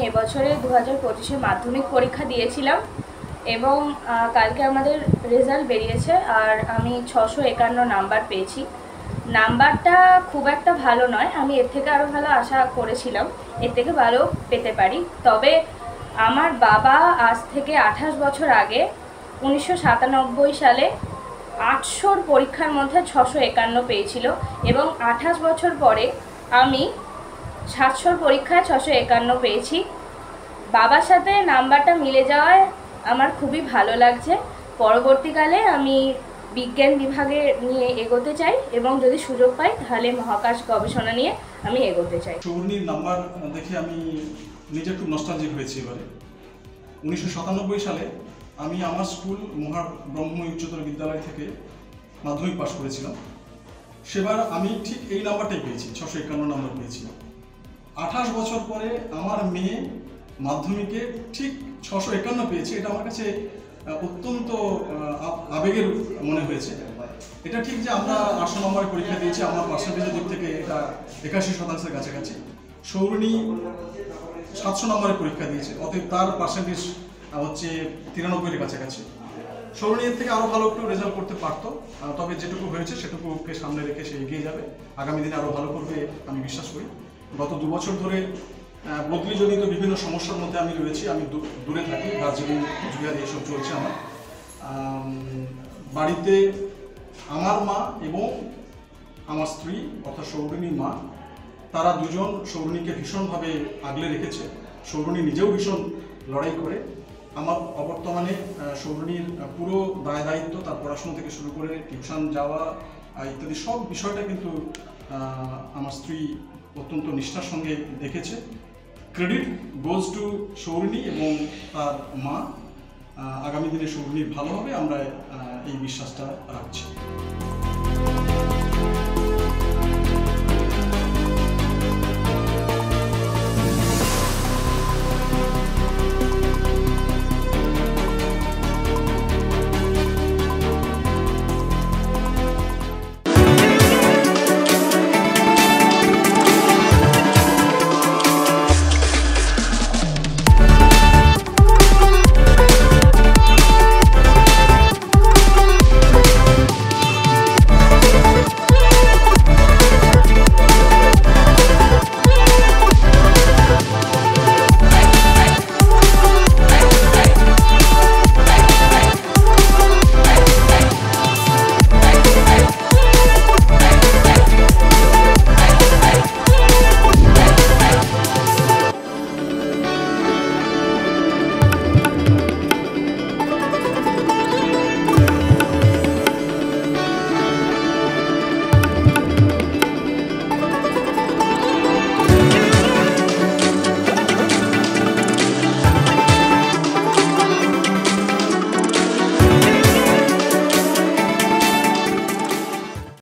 এবছরে 2025-এ মাধ্যমিক পরীক্ষা দিয়েছিলাম এবং কালকে আমাদের রেজাল্ট বেরিয়েছে আর আমি 651 নাম্বার পেয়েছি। নাম্বারটা খুব একটা ভালো নয়, আমি এর থেকে আরও ভালো আশা করেছিলাম, এর থেকে ভালো পেতে পারি। তবে আমার বাবা আজ থেকে 28 বছর আগে 1997 সালে 800 পরীক্ষার মধ্যে 651 পেয়েছিল এবং 28 বছর পরে আমি 700 পরীক্ষায় 651 পেয়েছি। বাবার সাথে নাম্বারটা মিলে যাওয়ায় আমার খুবই ভালো লাগছে। পরবর্তীকালে আমি বিজ্ঞান বিভাগে নিয়ে এগোতে চাই এবং যদি সুযোগ পাই তাহলে মহাকাশ গবেষণা নিয়ে আমি এগোতে চাই। সৌর্ণীর নাম্বার দেখে আমি নিজে খুব নস্টালজিক হয়েছি। এবারে 1997 সালে আমি আমার স্কুল মহার ব্রহ্ম উচ্চতর বিদ্যালয় থেকে মাধ্যমিক পাশ করেছিলাম। সেবার আমি ঠিক এই নাম্বারটাই পেয়েছি, 651 নাম্বার পেয়েছিলাম। 28 বছর পরে আমার মেয়ে মাধ্যমিকে ঠিক 651 পেয়েছে। এটা আমার কাছে অত্যন্ত আবেগের মনে হয়েছে। এটা ঠিক যে আমরা 800 নম্বরে পরীক্ষা দিয়েছি, আমার পার্সেন্টেজের দিক থেকে এটা 81% কাছাকাছি। সৌর্ণী 700 নম্বরে পরীক্ষা দিয়েছে, অতএব তার পার্সেন্টেজ হচ্ছে 93-এর কাছাকাছি। সৌর্ণী এর থেকে আরও ভালো একটু রেজাল্ট করতে পারতো, তবে যেটুকু হয়েছে সেটুকুকে সামনে রেখে সে এগিয়ে যাবে, আগামী দিনে আরও ভালো করবে আমি বিশ্বাস করি। গত 2 বছর ধরে বদলিজনিত বিভিন্ন সমস্যার মধ্যে আমি রয়েছি, আমি দূরে থাকি, দার্জিলিং কুচবিহার এইসব চলছে আমার। বাড়িতে আমার মা এবং আমার স্ত্রী অর্থাৎ সৌর্ণীর মা, তারা দুজন সৌর্ণীকে ভীষণভাবে আগলে রেখেছে। সৌর্ণী নিজেও ভীষণ লড়াই করে। আমার অবর্তমানে সৌর্ণীর পুরো দায় দায়িত্ব, তার পড়াশোনা থেকে শুরু করে টিউশন যাওয়া ইত্যাদি সব বিষয়টা কিন্তু আমার স্ত্রী অত্যন্ত নিষ্ঠার সঙ্গে দেখেছে। ক্রেডিট গোজ টু সৌর্ণী এবং তার মা। আগামী দিনে সৌর্ণী ভালো হবে, আমরা এই বিশ্বাসটা রাখছি।